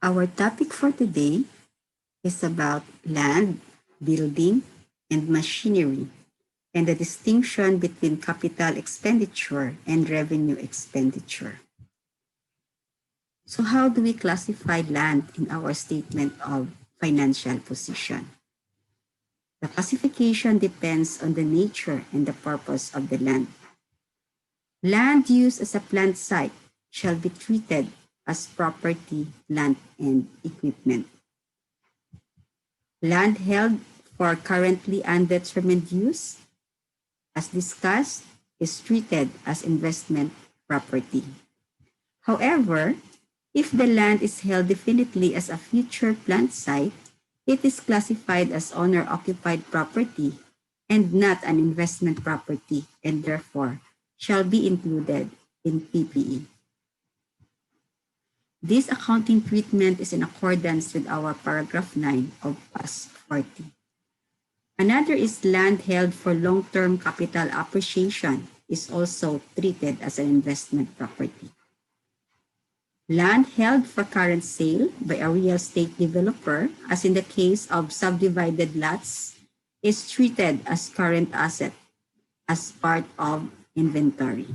Our topic for today is about land, building, and machinery, and the distinction between capital expenditure and revenue expenditure. So how do we classify land in our statement of financial position? The classification depends on the nature and the purpose of the land. Land used as a plant site shall be treated as property, land, and equipment. Land held for currently undetermined use, as discussed, is treated as investment property. However, if the land is held definitely as a future plant site, it is classified as owner-occupied property and not an investment property, and therefore shall be included in PPE. This accounting treatment is in accordance with our paragraph 9 of PAS 40. Another is land held for long-term capital appreciation is also treated as an investment property. Land held for current sale by a real estate developer, as in the case of subdivided lots, is treated as current asset as part of inventory.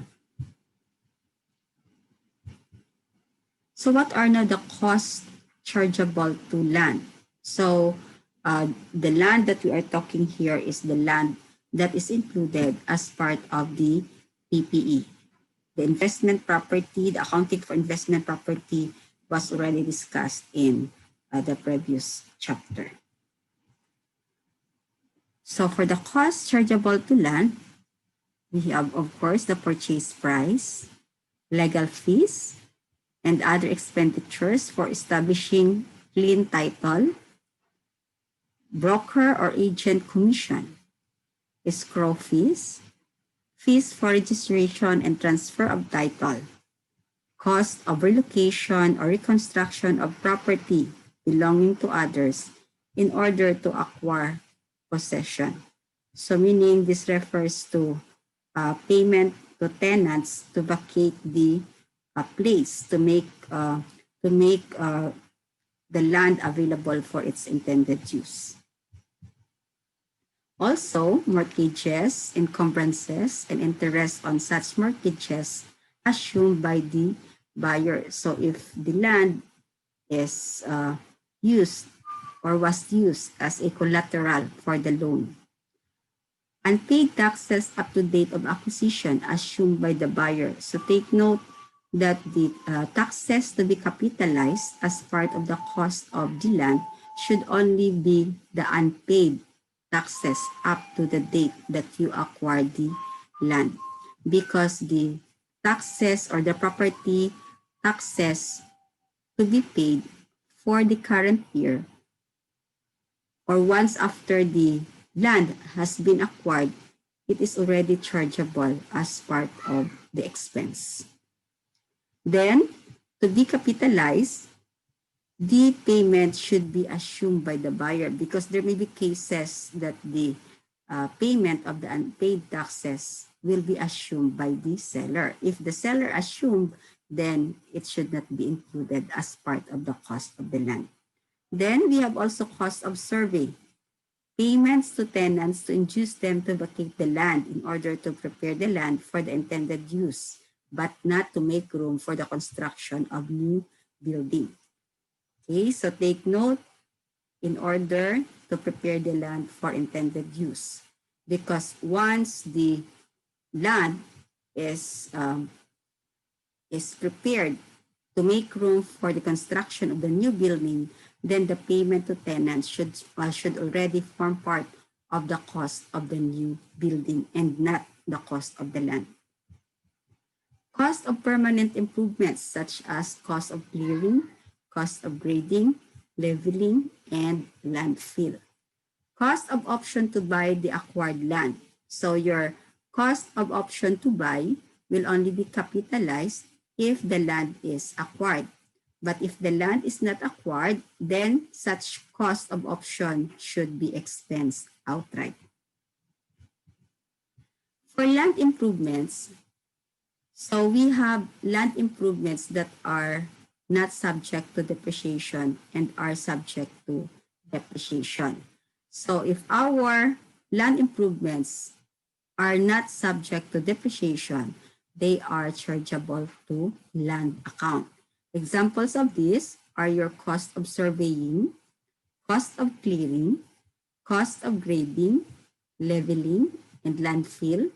So what are now the costs chargeable to land? So the land that we are talking here is the land that is included as part of the PPE. The investment property, the accounting for investment property was already discussed in the previous chapter. So for the cost chargeable to land, we have, of course, the purchase price, legal fees, and other expenditures for establishing clean title, broker or agent commission, escrow fees, fees for registration and transfer of title, cost of relocation or reconstruction of property belonging to others in order to acquire possession. So meaning this refers to payment to tenants to vacate the place to make the land available for its intended use. Also, mortgages, encumbrances, and interest on such mortgages assumed by the buyer. So if the land is used or was used as a collateral for the loan. Unpaid taxes up to date of acquisition assumed by the buyer. So take note that the taxes to be capitalized as part of the cost of the land should only be the unpaid taxes up to the date that you acquired the land, because the taxes or the property taxes to be paid for the current year or once after the land has been acquired, it is already chargeable as part of the expense. Then, to decapitalize, the payment should be assumed by the buyer, because there may be cases that the payment of the unpaid taxes will be assumed by the seller. If the seller assumed, then it should not be included as part of the cost of the land. Then we have also cost of survey. Payments to tenants to induce them to vacate the land in order to prepare the land for the intended use, but not to make room for the construction of new building. Okay, so take note, in order to prepare the land for intended use, because once the land is prepared to make room for the construction of the new building, then the payment to tenants should already form part of the cost of the new building and not the cost of the land. Cost of permanent improvements such as cost of clearing, cost of grading, leveling, and landfill. Cost of option to buy the acquired land. So your cost of option to buy will only be capitalized if the land is acquired. But if the land is not acquired, then such cost of option should be expensed outright. For land improvements, so we have land improvements that are not subject to depreciation and are subject to depreciation. So if our land improvements are not subject to depreciation, they are chargeable to land account. Examples of this are your cost of surveying, cost of clearing, cost of grading, leveling, and landfill,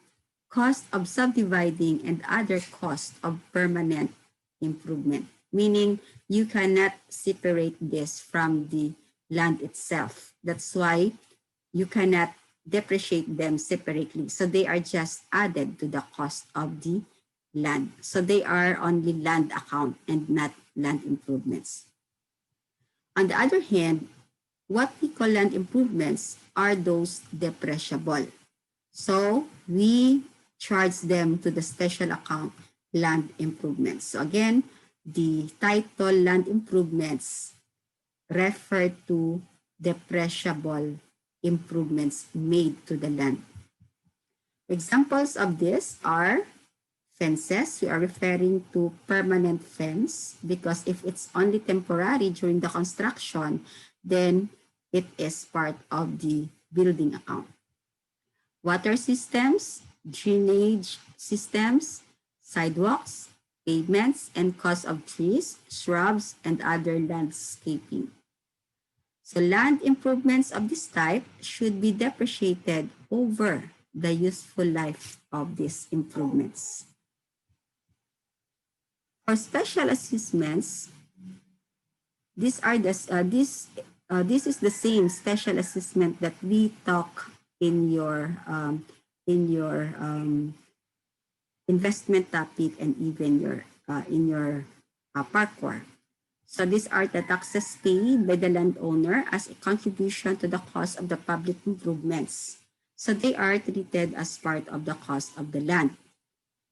cost of subdividing, and other costs of permanent improvement. Meaning you cannot separate this from the land itself. That's why you cannot depreciate them separately. So they are just added to the cost of the land. So they are only land account and not land improvements. On the other hand, what we call land improvements are those depreciable. So we charge them to the special account land improvements. So again, the title land improvements refer to depreciable improvements made to the land. Examples of this are fences. We are referring to permanent fence because if it's only temporary during the construction, then it is part of the building account. Water systems, drainage systems, sidewalks, pavements, and cost of trees, shrubs, and other landscaping. So land improvements of this type should be depreciated over the useful life of these improvements. For special assessments, these are the this is the same special assessment that we talk in your investment topic and even your in your parkour. So these are the taxes paid by the landowner as a contribution to the cost of the public improvements. So they are treated as part of the cost of the land.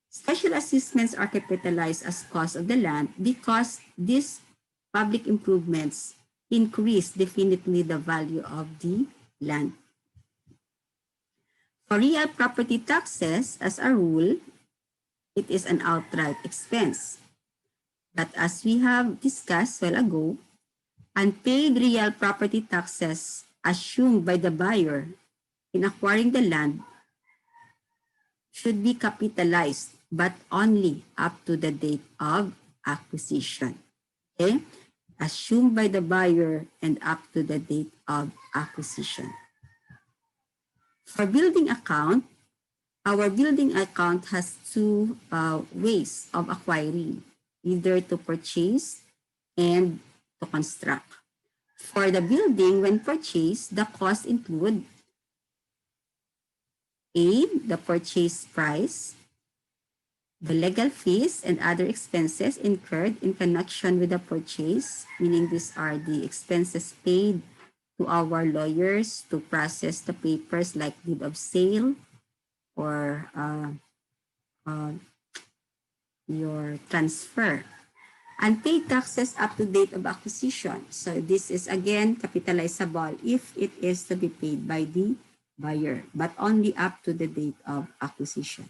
Special assessments are capitalized as cost of the land because these public improvements increase definitely the value of the land. For real property taxes, as a rule, it is an outright expense. But as we have discussed a while ago, unpaid real property taxes assumed by the buyer in acquiring the land should be capitalized, but only up to the date of acquisition. Okay? Assumed by the buyer and up to the date of acquisition. For building account, our building account has two ways of acquiring, either to purchase and to construct. For the building, when purchased, the costs include A, the purchase price, the legal fees and other expenses incurred in connection with the purchase, meaning these are the expenses paid to our lawyers to process the papers like deed of sale or your transfer. Unpaid taxes up to date of acquisition. So this is again capitalizable if it is to be paid by the buyer, but only up to the date of acquisition.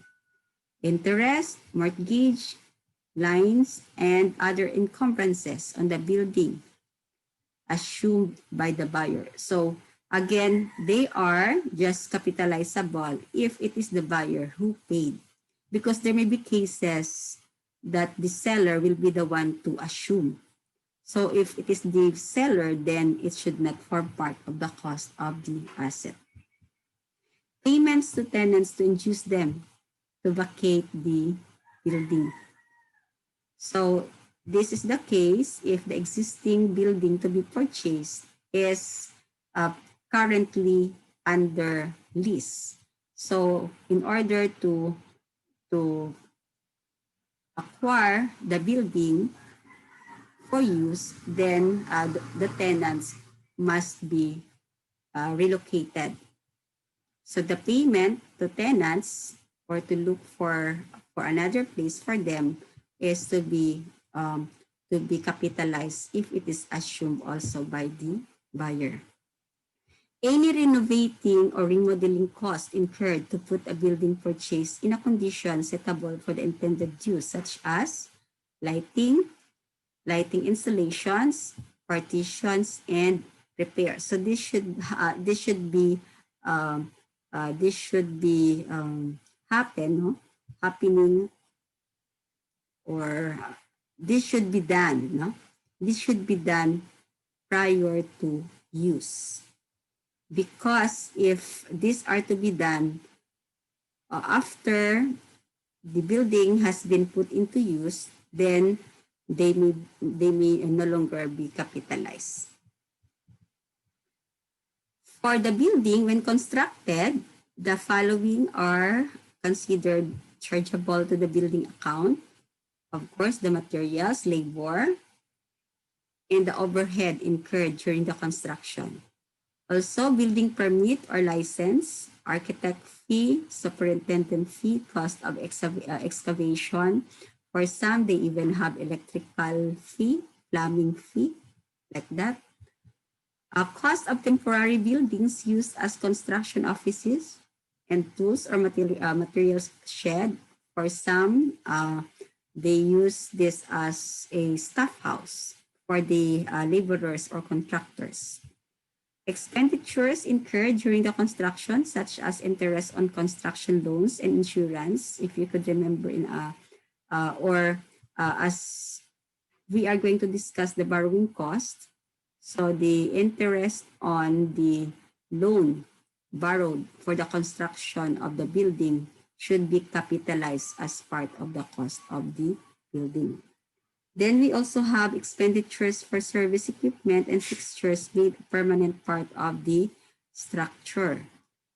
Interest, mortgage, lines, and other encumbrances on the building assumed by the buyer. So again, they are just capitalizable if it is the buyer who paid, because there may be cases that the seller will be the one to assume. So if it is the seller, then it should not form part of the cost of the asset. Payments to tenants to induce them to vacate the building. So this is the case if the existing building to be purchased is currently under lease. So in order to acquire the building for use, then the tenants must be relocated. So the payment to tenants or to look for another place for them is to be capitalized if it is assumed also by the buyer. Any renovating or remodeling cost incurred to put a building purchase in a condition suitable for the intended use, such as lighting, lighting installations, partitions, and repairs. So um, this should be happen, no? Happening, or this should be done, no? This should be done prior to use. Because if these are to be done after the building has been put into use, then they may no longer be capitalized. For the building, when constructed, the following are considered chargeable to the building account. Of course, the materials, labor, and the overhead incurred during the construction. Also, building permit or license, architect fee, superintendent fee, cost of excavation. For some, they even have electrical fee, plumbing fee, like that. Cost of temporary buildings used as construction offices and tools or materials shed. For some, they use this as a staff house for the laborers or contractors. Expenditures incurred during the construction, such as interest on construction loans and insurance, if you could remember as we are going to discuss the borrowing cost. So the interest on the loan borrowed for the construction of the building should be capitalized as part of the cost of the building. Then we also have expenditures for service equipment and fixtures made a permanent part of the structure.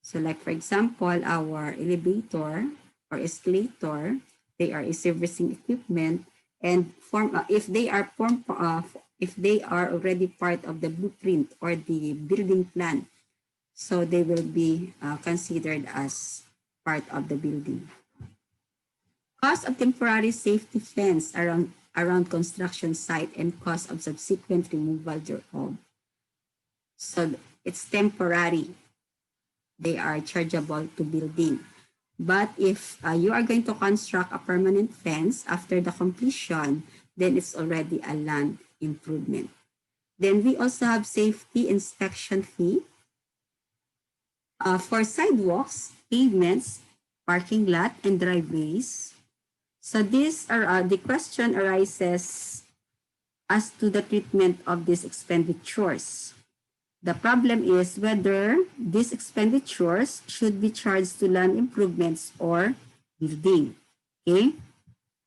So like for example, our elevator or escalator, they are a servicing equipment, and if they are already part of the blueprint or the building plan, so they will be considered as part of the building. Cost of temporary safety fence around construction site and cost of subsequent removal thereof. So it's temporary. They are chargeable to building. But if you are going to construct a permanent fence after the completion, then it's already a land improvement. Then we also have safety inspection fee. For sidewalks, pavements, parking lot, and driveways. So the question arises as to the treatment of these expenditures. The problem is whether these expenditures should be charged to land improvements or building. Okay?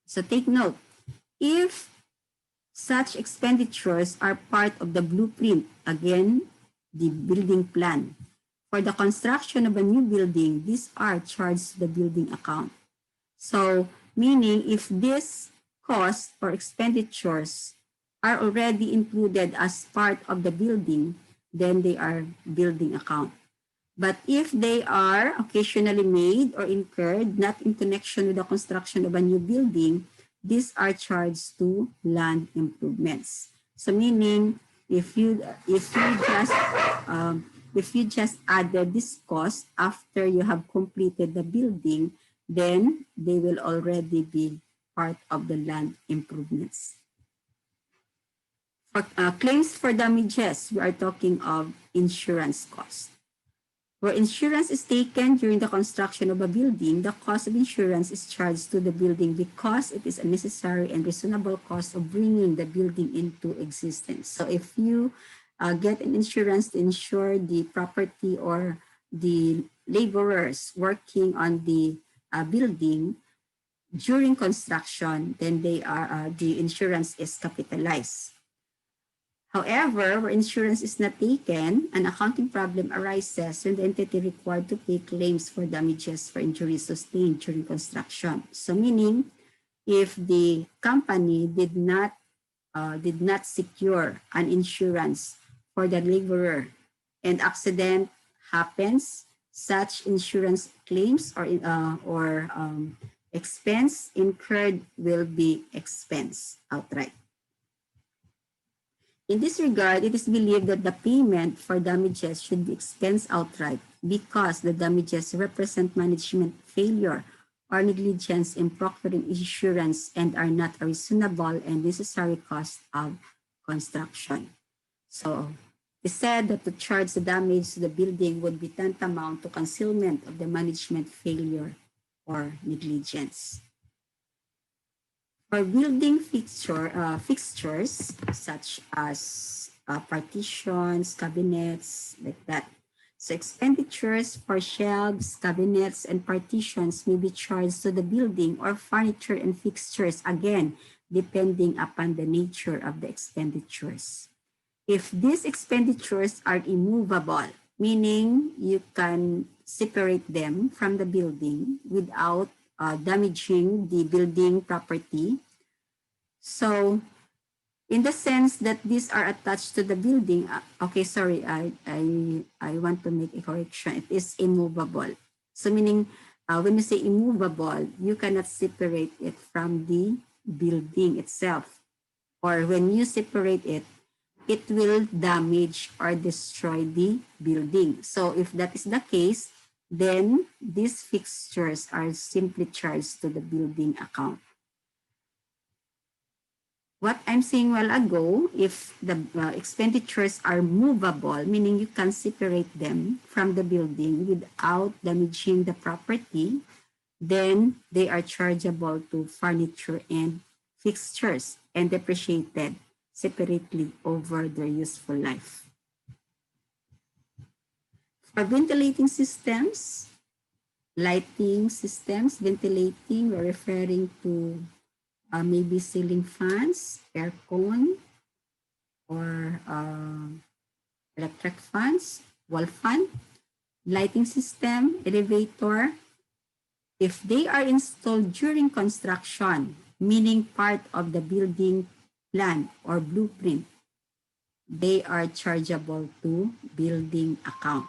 So take note, if such expenditures are part of the blueprint, again, the building plan, for the construction of a new building, these are charged to the building account. So, meaning if these costs or expenditures are already included as part of the building, then they are building account. But if they are occasionally made or incurred not in connection with the construction of a new building, these are charged to land improvements. So meaning if you just added this cost after you have completed the building, then they will already be part of the land improvements. For claims for damages, we are talking of insurance costs. Where insurance is taken during the construction of a building, the cost of insurance is charged to the building because it is a necessary and reasonable cost of bringing the building into existence. So if you get an insurance to insure the property or the laborers working on the building during construction, then the insurance is capitalized. However, where insurance is not taken, an accounting problem arises when the entity required to pay claims for damages for injuries sustained during construction. So meaning, if the company did not secure an insurance for the laborer and accident happens, such insurance claims or expense incurred will be expense outright. In this regard, it is believed that the payment for damages should be expensed outright because the damages represent management failure or negligence in procuring insurance and are not a reasonable and necessary cost of construction. So they said that to charge the damage to the building would be tantamount to concealment of the management failure or negligence. For building fixtures such as partitions, cabinets, like that. So expenditures for shelves, cabinets, and partitions may be charged to the building or furniture and fixtures, again, depending upon the nature of the expenditures. If these expenditures are immovable, meaning you can separate them from the building without damaging the building property. So in the sense that these are attached to the building, okay, sorry, I want to make a correction. It is immovable. So meaning when you say immovable, you cannot separate it from the building itself. Or when you separate it, it will damage or destroy the building. So if that is the case, then these fixtures are simply charged to the building account. What I'm saying a while ago, if the expenditures are movable, meaning you can separate them from the building without damaging the property, then they are chargeable to furniture and fixtures and depreciated separately over their useful life. For ventilating systems, lighting systems, ventilating, we're referring to maybe ceiling fans, aircon, or electric fans, wall fan, lighting system, elevator. If they are installed during construction, meaning part of the building plan or blueprint, they are chargeable to building account.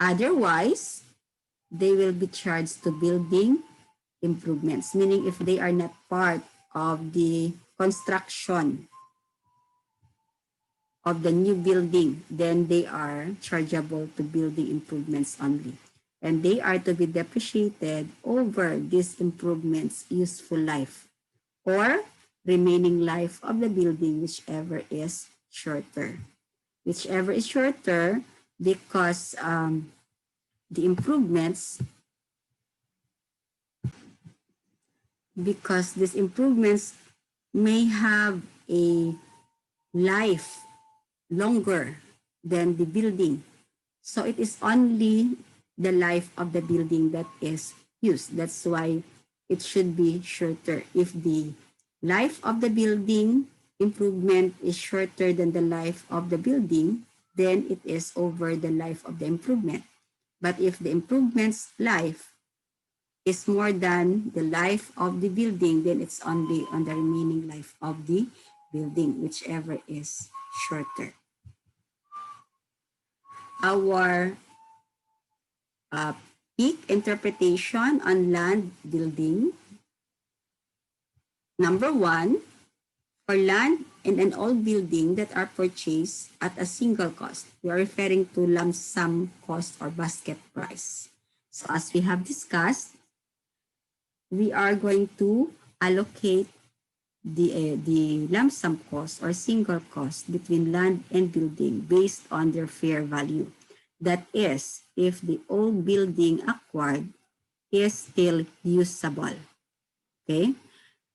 Otherwise, they will be charged to building improvements, meaning if they are not part of the construction of the new building, then they are chargeable to building improvements only. And they are to be depreciated over these improvements' useful life or remaining life of the building, whichever is shorter. Whichever is shorter, because the improvements, because these improvements may have a life longer than the building. So it is only the life of the building that is used. That's why it should be shorter. If the life of the building improvement is shorter than the life of the building, then it is over the life of the improvement. But if the improvement's life is more than the life of the building, then it's only on the remaining life of the building, whichever is shorter. Our peak interpretation on land building. Number one, for land and an old building that are purchased at a single cost, we are referring to lump sum cost or basket price. So as we have discussed, we are going to allocate the lump sum cost or single cost between land and building based on their fair value. That is, if the old building acquired is still usable. Okay?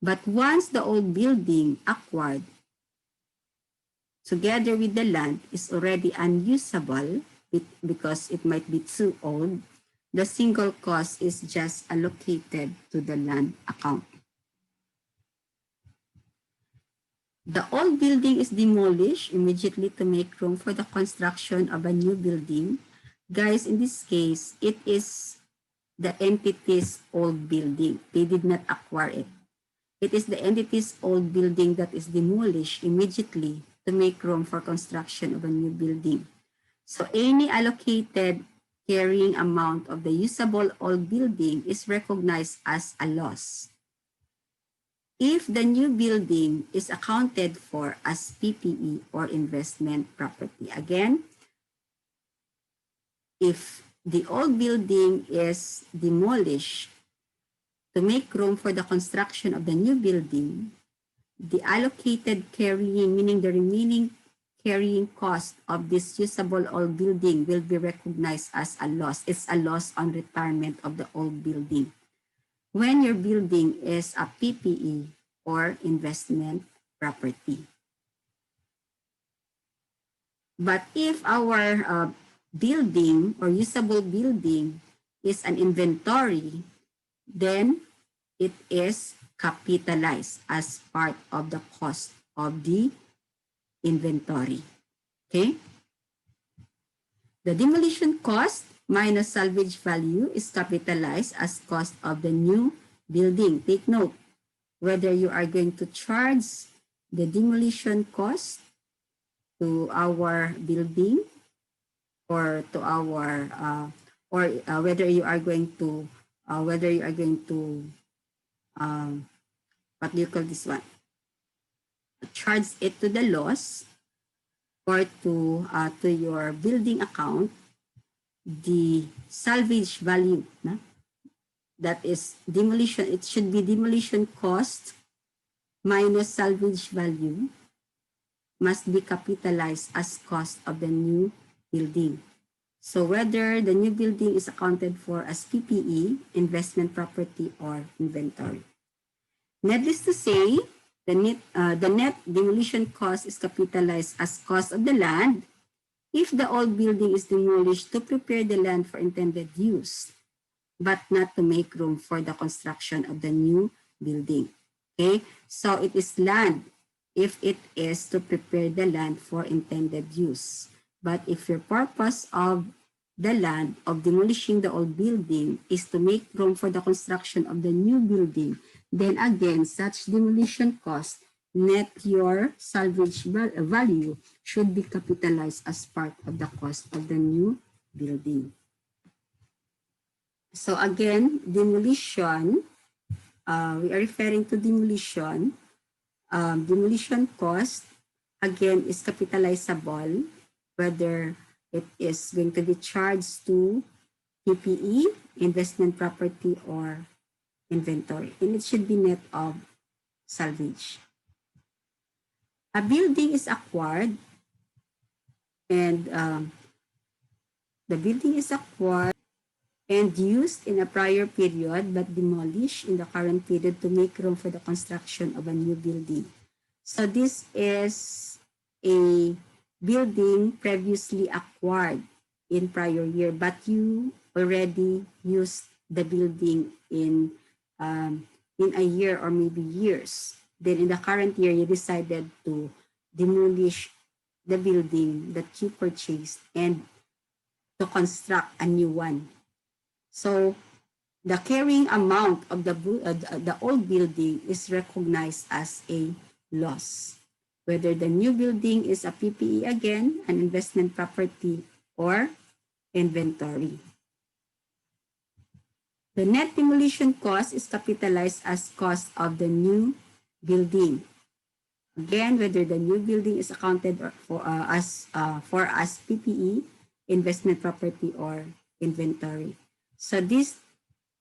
But once the old building acquired together with the land is already unusable because it might be too old, the single cost is just allocated to the land account. The old building is demolished immediately to make room for the construction of a new building. Guys, in this case, it is the entity's old building. They did not acquire it. It is the entity's old building that is demolished immediately to make room for construction of a new building. So any allocated carrying amount of the usable old building is recognized as a loss. If the new building is accounted for as PPE or investment property. Again, if the old building is demolished to make room for the construction of the new building, the allocated carrying, meaning the remaining carrying cost of this usable old building, will be recognized as a loss. It's a loss on retirement of the old building. When your building is a PPE or investment property. But if our building or usable building is an inventory, then it is capitalized as part of the cost of the inventory. Okay? The demolition cost minus salvage value is capitalized as cost of the new building. Take note, whether you are going to charge the demolition cost to our building or to our whether you are going to what do you call this one, charge it to the loss or to your building account, the salvage value, no? That is demolition. It should be demolition cost minus salvage value must be capitalized as cost of the new building. So whether the new building is accounted for as PPE, investment property, or inventory. Needless to say, the net demolition cost is capitalized as cost of the land if the old building is demolished to prepare the land for intended use, but not to make room for the construction of the new building. Okay, so it is land if it is to prepare the land for intended use. But if your purpose of the land of demolishing the old building is to make room for the construction of the new building, then again, such demolition cost, net your salvage value, should be capitalized as part of the cost of the new building. So again, demolition, we are referring to demolition. Demolition cost, again, is capitalizable, whether it is going to be charged to PPE, investment property, or inventory. And it should be net of salvage. A building is acquired and the building is acquired and used in a prior period but demolished in the current period to make room for the construction of a new building. So this is a building previously acquired in prior year, but you already used the building in a year or maybe years. Then in the current year, you decided to demolish the building that you purchased and to construct a new one. So the carrying amount of the old building is recognized as a loss, whether the new building is a PPE again, an investment property, or inventory. The net demolition cost is capitalized as cost of the new building. Again, whether the new building is accounted for as PPE, investment property, or inventory. So this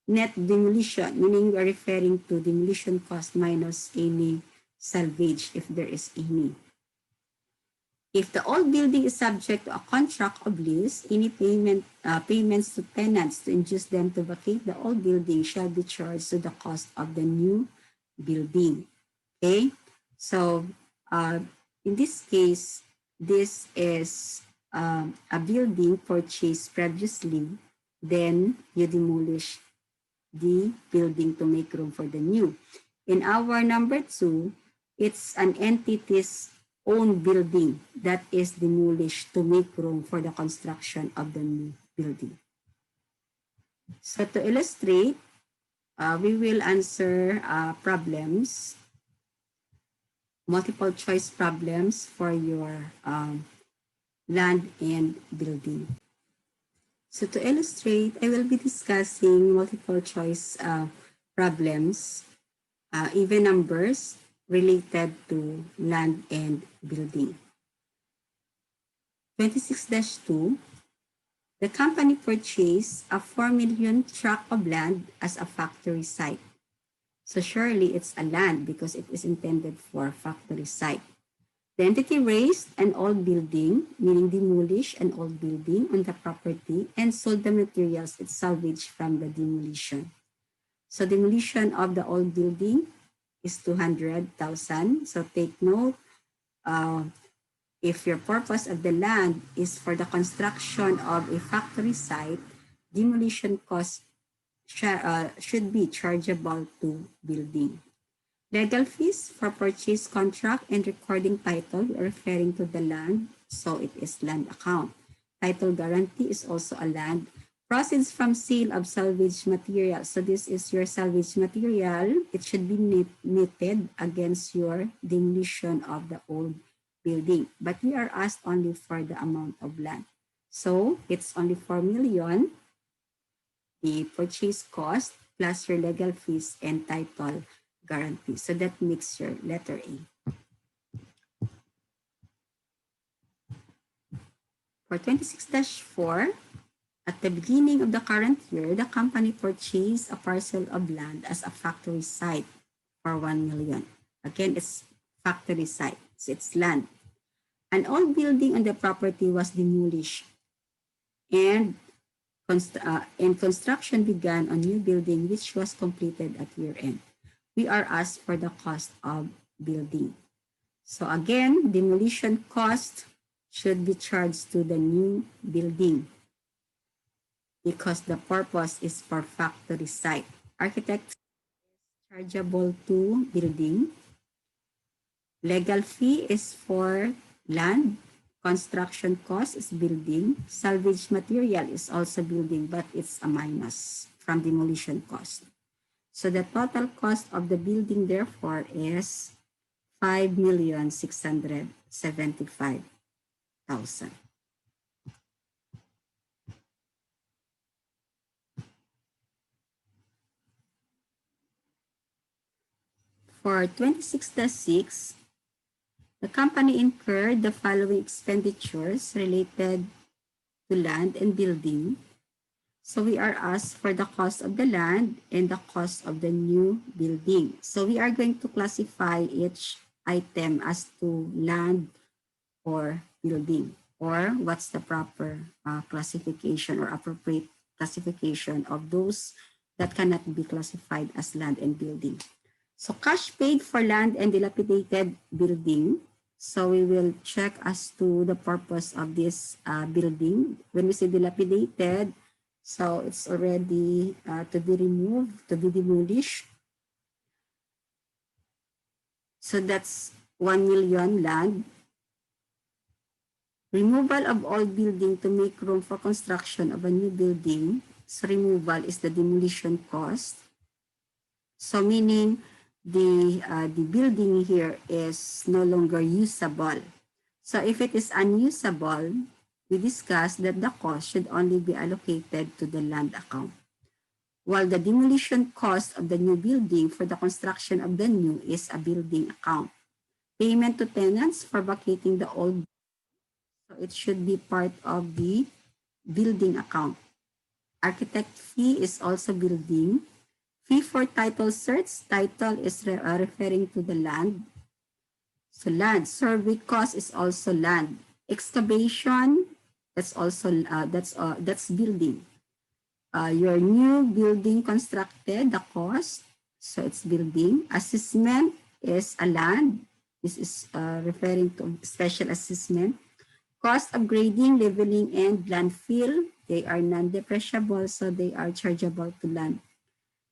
net demolition, meaning we're referring to demolition cost minus any salvage if there is any. If the old building is subject to a contract of lease, any payments to tenants to induce them to vacate the old building shall be charged to the cost of the new building. Okay, so in this case, this is a building purchased previously, then you demolish the building to make room for the new. In our number 2, it's an entity's own building that is demolished to make room for the construction of the new building. So to illustrate, we will answer problems, multiple choice problems for your land and building. So to illustrate, I will be discussing multiple choice problems, even numbers related to land and building. 26-2, the company purchased a 4 million tract of land as a factory site. So surely it's a land because it is intended for factory site. The entity razed an old building, meaning demolished an old building on the property and sold the materials it salvaged from the demolition. So demolition of the old building is 200,000. So take note, uh, if your purpose of the land is for the construction of a factory site, demolition costs should be chargeable to building. Legal fees for purchase contract and recording title referring to the land, so it is land account. Title guarantee is also a land. Proceeds from sale of salvage material. So this is your salvage material. It should be netted against your demolition of the old building. But we are asked only for the amount of land. So it's only 4 million, the purchase cost plus your legal fees and title guarantee. So that makes your letter A. For 26-4, at the beginning of the current year, the company purchased a parcel of land as a factory site for 1 million. Again, it's factory site. So it's land. An old building on the property was demolished and construction began on new building which was completed at year end. We are asked for the cost of building. So again, demolition cost should be charged to the new building because the purpose is for factory site. Architect chargeable to building. Legal fee is for land. Construction cost is building. Salvage material is also building, but it's a minus from demolition cost. So the total cost of the building, therefore, is 5,675,000. For 26-6, the company incurred the following expenditures related to land and building. So we are asked for the cost of the land and the cost of the new building. So we are going to classify each item as to land or building, or what's the proper classification or appropriate classification of those that cannot be classified as land and building. So cash paid for land and dilapidated building. So we will check as to the purpose of this building. When we say dilapidated, so it's already to be removed, to be demolished. So that's 1 million land. Removal of old building to make room for construction of a new building. So removal is the demolition cost. So meaning the building here is no longer usable. So if it is unusable, we discussed that the cost should only be allocated to the land account, while the demolition cost of the new building for the construction of the new is a building account. Payment to tenants for vacating the old, so it should be part of the building account. Architect fee is also building. Fee for title search, title is referring to the land. So land. Survey cost is also land. Excavation, that's also that's building. Your new building constructed, the cost, so it's building. Assessment is a land. This is referring to special assessment. Cost of grading, leveling, and landfill, they are non-depreciable, so they are chargeable to land.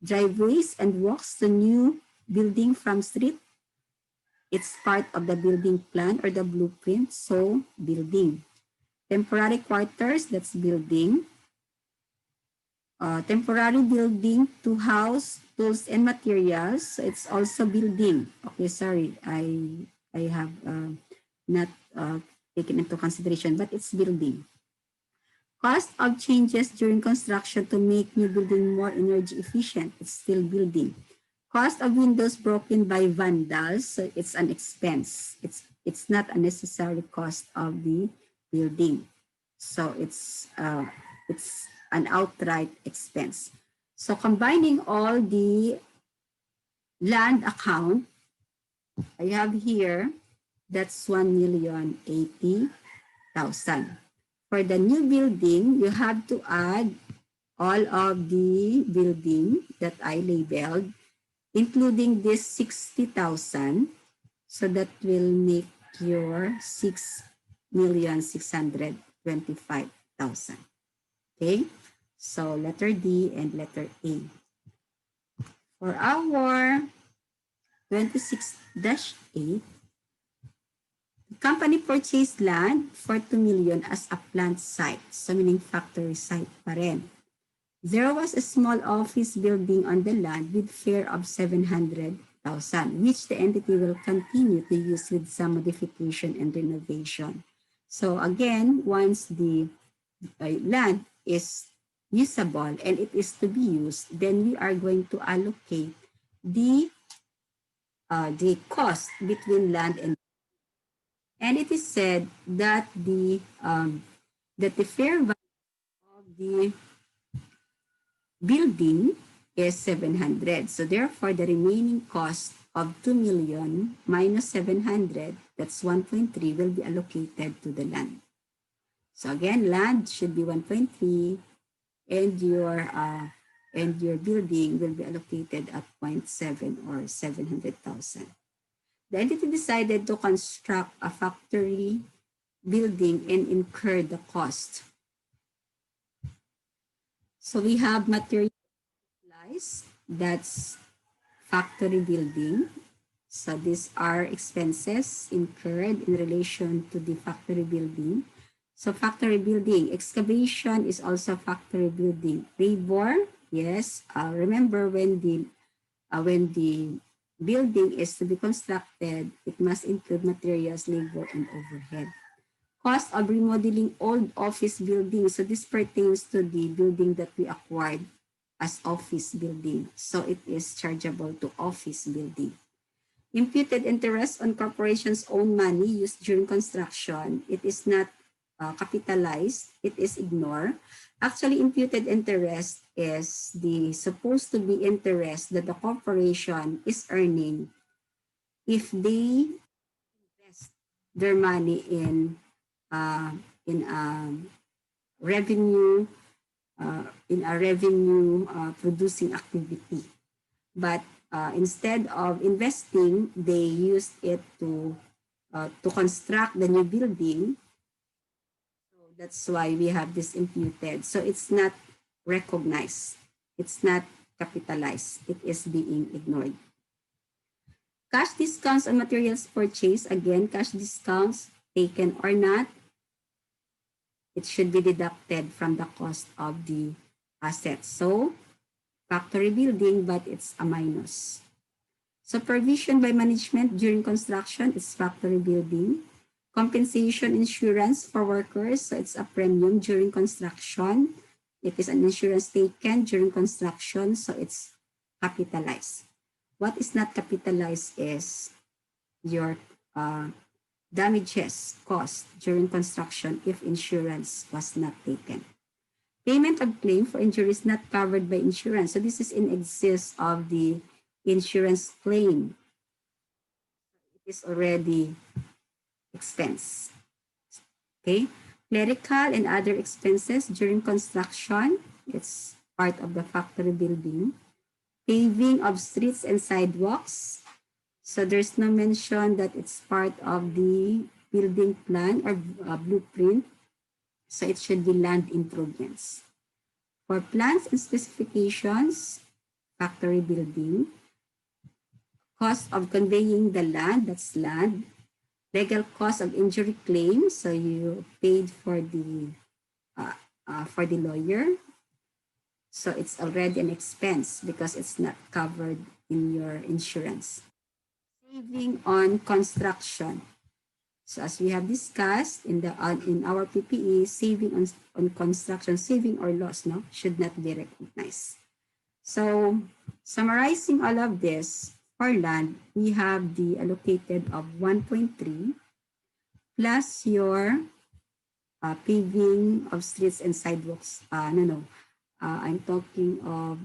Driveways and walks to new building from street, it's part of the building plan or the blueprint, so building. Temporary quarters, that's building. Temporary building to house tools and materials, it's also building. Okay, sorry, I have not taken into consideration, but it's building. Cost of changes during construction to make new building more energy efficient, it's still building. Cost of windows broken by vandals, so it's an expense. It's not a necessary cost of the building. So it's an outright expense. So combining all the land account, I have here, that's 1,080,000. For the new building, you have to add all of the building that I labeled, including this 60,000. So that will make your 6,625,000. Okay? So letter D and letter A. For our 26-8, the company purchased land for 2 million as a plant site. So meaning factory site pa rin. There was a small office building on the land with fare of 700,000, which the entity will continue to use with some modification and renovation. So again, once the land is usable and it is to be used, then we are going to allocate the cost between land and it is said that the fair value of the building is 700. So therefore, the remaining cost of 2 million minus 700, that's 1.3, will be allocated to the land. So again, land should be 1.3 and your building will be allocated at 0.7 or 700,000. The entity decided to construct a factory building and incur the cost. So we have material supplies, that's factory building. So these are expenses incurred in relation to the factory building. So factory building, excavation is also factory building. Labor, yes. Remember when the building is to be constructed, it must include materials, labor, and overhead. Cost of remodeling old office buildings. So this pertains to the building that we acquired as office building. So it is chargeable to office building. Imputed interest on corporation's own money used during construction. It is not capitalized. It is ignored. Actually, imputed interest is the supposed to be interest that the corporation is earning if they invest their money in revenue producing activity. But instead of investing, they used it to construct the new building. So that's why we have this imputed. So it's not recognized. It's not capitalized. It is being ignored. Cash discounts on materials purchased. Again, cash discounts taken or not, it should be deducted from the cost of the assets. So factory building, but it's a minus. Supervision by management during construction, it's factory building. Compensation insurance for workers, so it's a premium during construction. It is an insurance taken during construction, so it's capitalized. What is not capitalized is your damages cost during construction if insurance was not taken. Payment of claim for injuries not covered by insurance. So this is in excess of the insurance claim. It is already expense. Okay. Clerical and other expenses during construction. It's part of the factory building. Paving of streets and sidewalks. So there's no mention that it's part of the building plan or blueprint. So it should be land improvements. For plans and specifications, factory building. Cost of conveying the land, that's land. Legal cost of injury claim, so you paid for the lawyer. So it's already an expense because it's not covered in your insurance. Saving on construction. So as we have discussed in our PPE, saving on construction, saving or loss, no, should not be recognized. So summarizing all of this, for land, we have the allocated of 1.3 plus your paving of streets and sidewalks. I'm talking of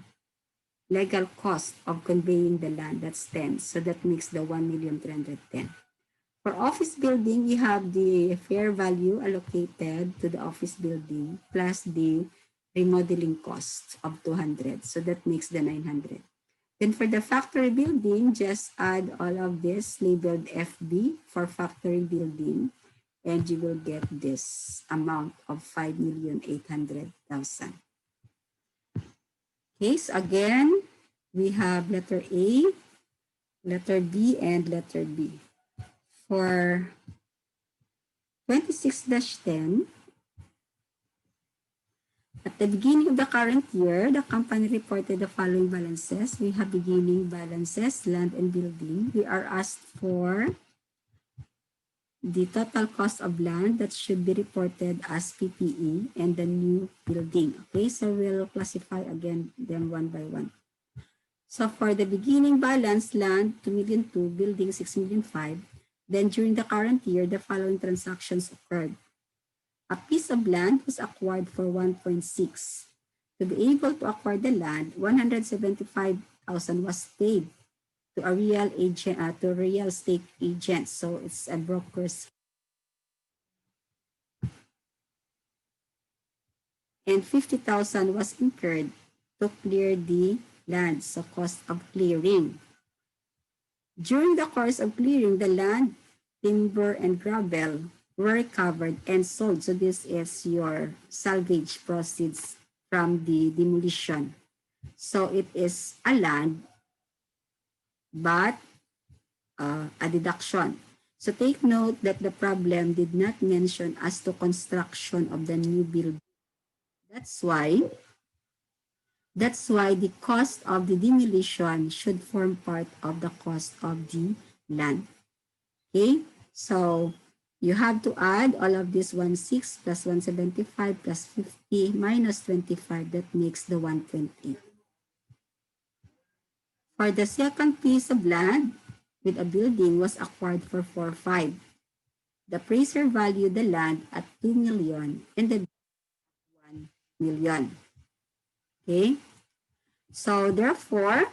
legal cost of conveying the land, that's 10. So that makes the 1,310,000. For office building, we have the fair value allocated to the office building plus the remodeling cost of 200. So that makes the 900. Then for the factory building, just add all of this labeled FB for factory building, and you will get this amount of 5,800,000. Okay, so again, we have letter A, letter B, and letter B. For 26-10, at the beginning of the current year, the company reported the following balances. We have beginning balances, land and building. We are asked for the total cost of land that should be reported as PPE and the new building. Okay, so we'll classify again them one by one. So for the beginning balance, land 2,000,002, building 6,000,005. Then during the current year, the following transactions occurred. A piece of land was acquired for 1.6. To be able to acquire the land, 175,000 was paid to a real agent, to real estate agent. So it's a broker's. And 50,000 was incurred to clear the land, so cost of clearing. During the course of clearing the land, timber and gravel were recovered and sold. So this is your salvage proceeds from the demolition. So it is a land, but a deduction. So take note that the problem did not mention as to construction of the new building. That's why the cost of the demolition should form part of the cost of the land. Okay, so you have to add all of this 16 plus 175 plus 50 minus 25. That makes the 128. For the second piece of land with a building was acquired for 4.5. The appraiser valued the land at 2 million and the 1 million. Okay, so therefore,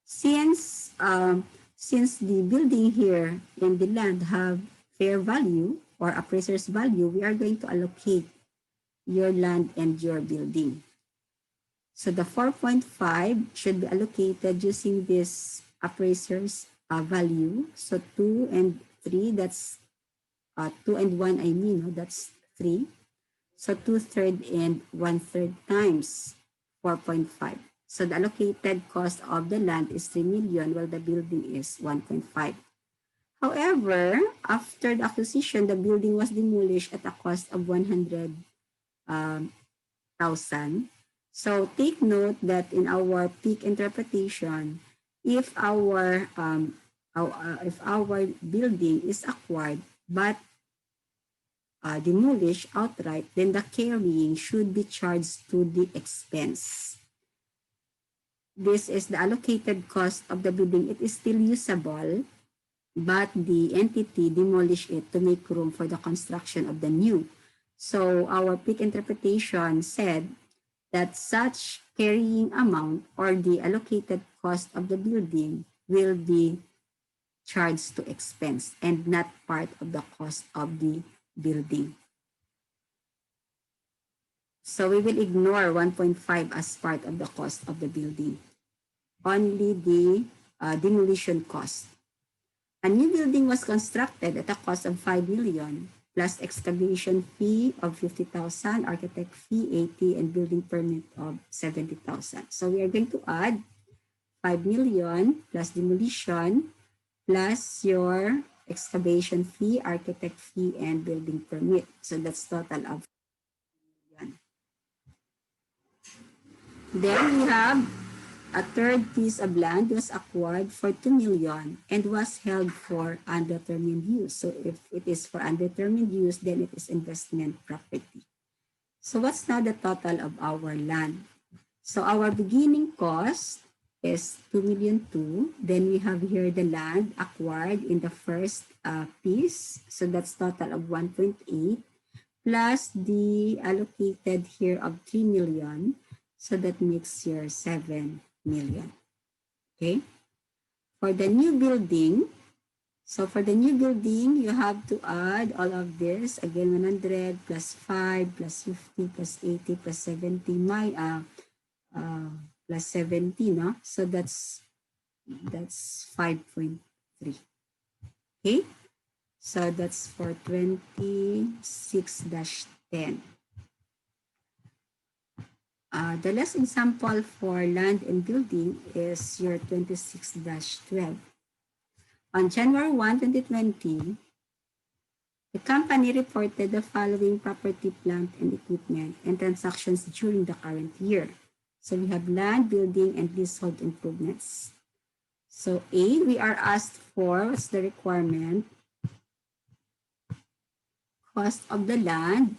since the building here and the land have fair value or appraiser's value, we are going to allocate your land and your building. So the 4.5 should be allocated using this appraiser's value. So 2 and 3, that's 2 and 1, I mean, that's 3. So 2/3 and 1/3 times 4.5. So the allocated cost of the land is 3 million while the building is 1.5. However, after the acquisition, the building was demolished at a cost of 100,000. So take note that in our peak interpretation, if our building is acquired but demolished outright, then the carrying should be charged to the expense. This is the allocated cost of the building. It is still usable, but the entity demolished it to make room for the construction of the new. So our peak interpretation said that such carrying amount or the allocated cost of the building will be charged to expense and not part of the cost of the building. So we will ignore 1.5 as part of the cost of the building. Only the demolition cost. A new building was constructed at a cost of 5 million plus excavation fee of 50,000, architect fee 80, and building permit of 70,000. So we are going to add 5 million plus demolition plus your excavation fee, architect fee, and building permit. So that's total of 5 million. Then we have a third piece of land was acquired for 2 million and was held for undetermined use. So if it is for undetermined use, then it is investment property. So what's now the total of our land? So our beginning cost is 2,000,002. Then we have here the land acquired in the first piece. So that's total of 1.8 plus the allocated here of 3 million. So that makes your 7 million. Okay. For the new building, so for the new building, you have to add all of this. Again, 100 plus 5 plus 50 plus 80 plus 70 plus 70, no? So that's 5.3. Okay? So that's for 26-10. The last example for land and building is your 26-12. On January 1, 2020, the company reported the following property, plant, and equipment and transactions during the current year. So we have land, building, and leasehold improvements. So A, we are asked for, what's the requirement? Cost of the land,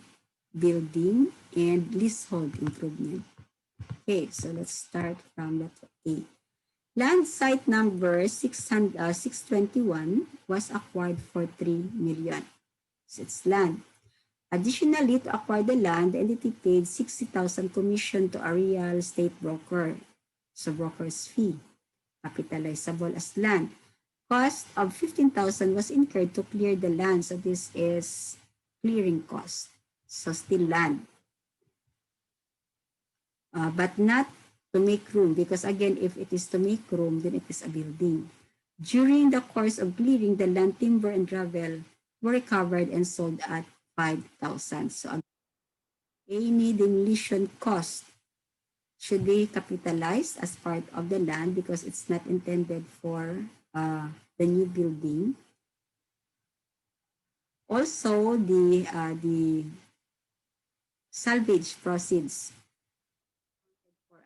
building, and leasehold improvement. Okay, so let's start from letter A. Land site number 621 was acquired for 3 million. So it's land. Additionally, to acquire the land, the entity paid 60,000 commission to a real estate broker. So broker's fee, capitalizable as land. Cost of 15,000 was incurred to clear the land. So this is clearing cost. So still land. But not to make room, because again, if it is to make room, then it is a building. During the course of clearing, the land, timber, and gravel were recovered and sold at 5,000. So any demolition cost should be capitalized as part of the land because it's not intended for the new building. Also, the salvage proceeds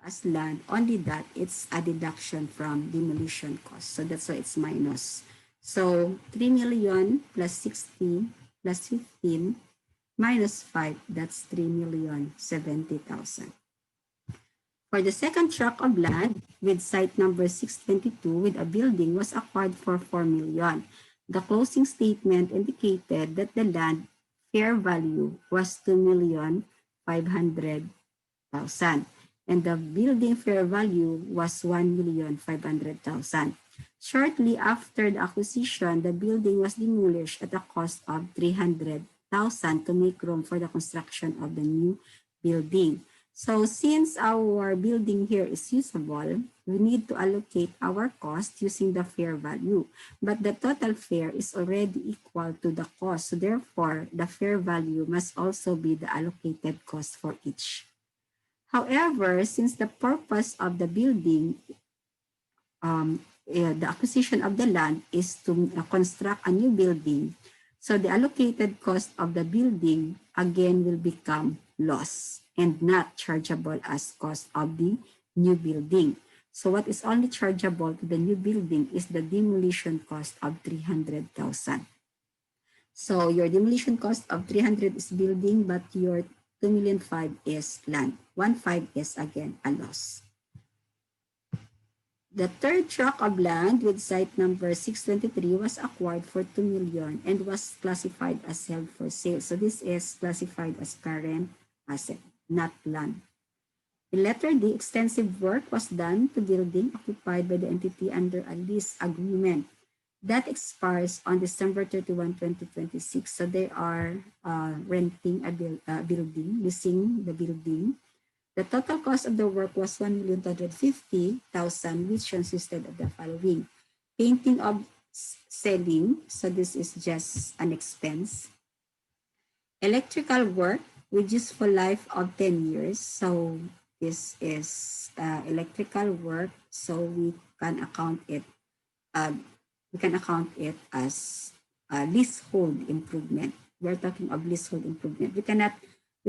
as land, only that it's a deduction from demolition cost. So that's why it's minus. So 3 million plus 60 plus 15 minus 5, that's 3,070,000. For the second tract of land with site number 622 with a building was acquired for 4 million. The closing statement indicated that the land fair value was 2,500,000. And the building fair value was 1,500,000. Shortly after the acquisition, the building was demolished at a cost of 300,000 to make room for the construction of the new building. So since our building here is usable, we need to allocate our cost using the fair value. But the total fair is already equal to the cost. So therefore, the fair value must also be the allocated cost for each. However, since the purpose of the building, the acquisition of the land is to construct a new building, so the allocated cost of the building again will become loss and not chargeable as cost of the new building. So what is only chargeable to the new building is the demolition cost of 300,000. So your demolition cost of 300 is building, but your 2,500,000 is land. 1,500,000 is again a loss. The third tract of land with site number 623 was acquired for 2 million and was classified as held for sale. So this is classified as current asset, not land. In letter D, extensive work was done to building occupied by the entity under a lease agreement that expires on December 31, 2026. So they are renting a building, leasing the building. The total cost of the work was 1,250,000, which consisted of the following: painting of ceiling, so this is just an expense. Electrical work with useful life of 10 years. So this is electrical work, so we can account it as leasehold improvement. We're talking of leasehold improvement. We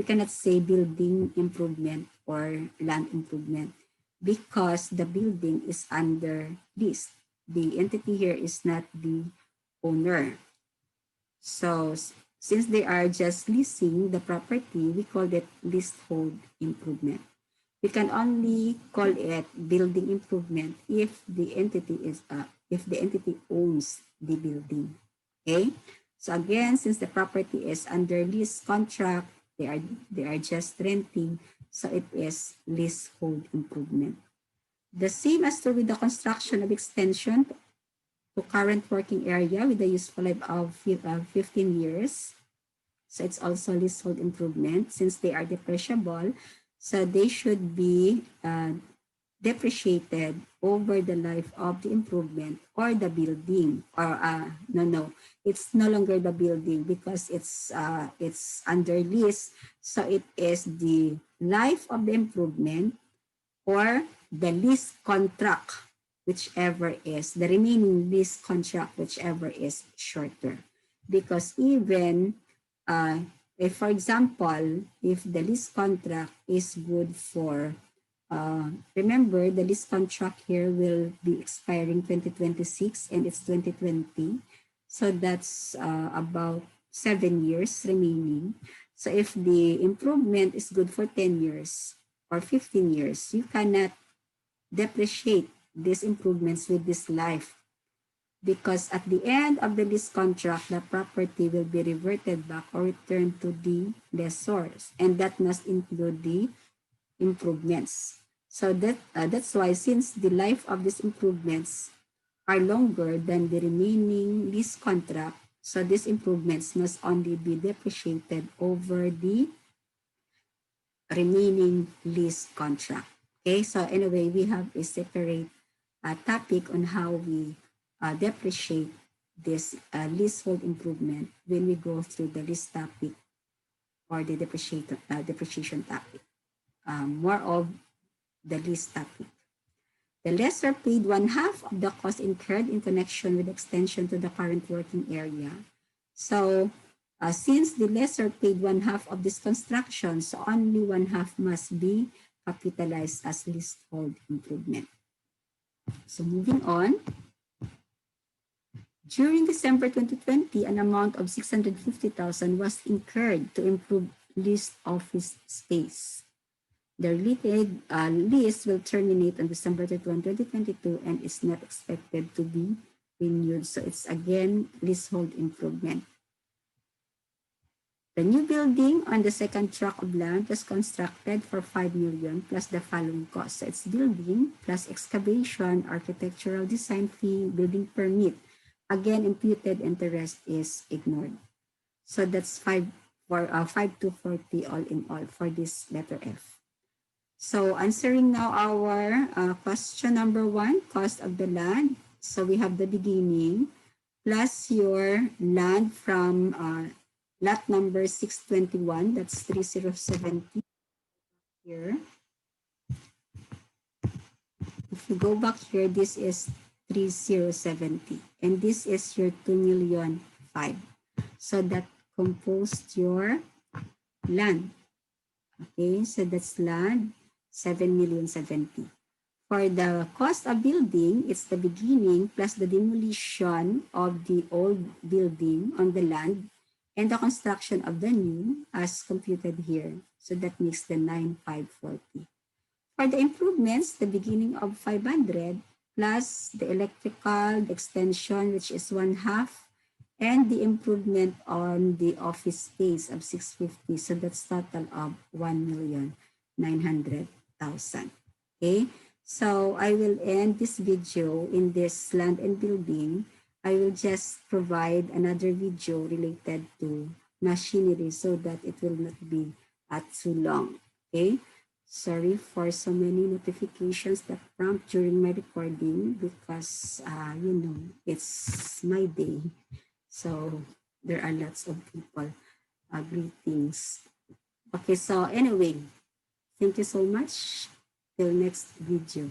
cannot say building improvement or land improvement because the building is under lease. The entity here is not the owner. So since they are just leasing the property, we call it leasehold improvement. We can only call it building improvement if the entity owns the building. Okay? So again, since the property is under lease contract, they are just renting, so it is leasehold improvement. The same as to with the construction of extension to current working area with a useful life of 15 years. So it's also leasehold improvement since they are depreciable. So they should be depreciated over the life of the improvement or the building. Or no, it's no longer the building because it's under lease. So it is the life of the improvement or the lease contract, whichever is the remaining lease contract, whichever is shorter. Because even uh, if, for example, if the lease contract is good for, remember the lease contract here will be expiring 2026 and it's 2020. So that's about 7 years remaining. So if the improvement is good for 10 years or 15 years, you cannot depreciate these improvements with this life because at the end of the lease contract, the property will be reverted back or returned to the lessors, and that must include the improvements. So that's why since the life of these improvements are longer than the remaining lease contract, so these improvements must only be depreciated over the remaining lease contract. Okay, so anyway, we have a separate topic on how we depreciate this leasehold improvement when we go through the lease topic or the depreciation topic. More of the lease topic. The lessor paid one half of the cost incurred in connection with extension to the current working area. So since the lessor paid one half of this construction, so only one half must be capitalized as leasehold improvement. So moving on, during December 2020, an amount of 650,000 was incurred to improve leased office space. The related lease will terminate on December 31, 2022 and is not expected to be renewed. So it's again leasehold improvement. The new building on the second tract of land was constructed for 5 million plus the following costs. So it's building plus excavation, architectural design fee, building permit. Again, imputed interest is ignored. So that's 5 to 40 all in all for this letter F. So answering now our question number 1, cost of the land. So we have the beginning plus your land from lot number 621, that's 3070 here. If you go back here, this is 3070 and this is your 2,000,005. So that composed your land. Okay, so that's land 7,070,070. For the cost of building, it's the beginning plus the demolition of the old building on the land and the construction of the new as computed here. So that makes the 9,540. For the improvements, the beginning of 500 plus the electrical, the extension, which is one half, and the improvement on the office space of 650. So that's total of 1,900,000. Okay. So I will end this video in this land and building. I will just provide another video related to machinery so that it will not be too long. Okay. Sorry for so many notifications that prompt during my recording because, it's my day. So there are lots of people greetings. Okay, so anyway, thank you so much. Till next video.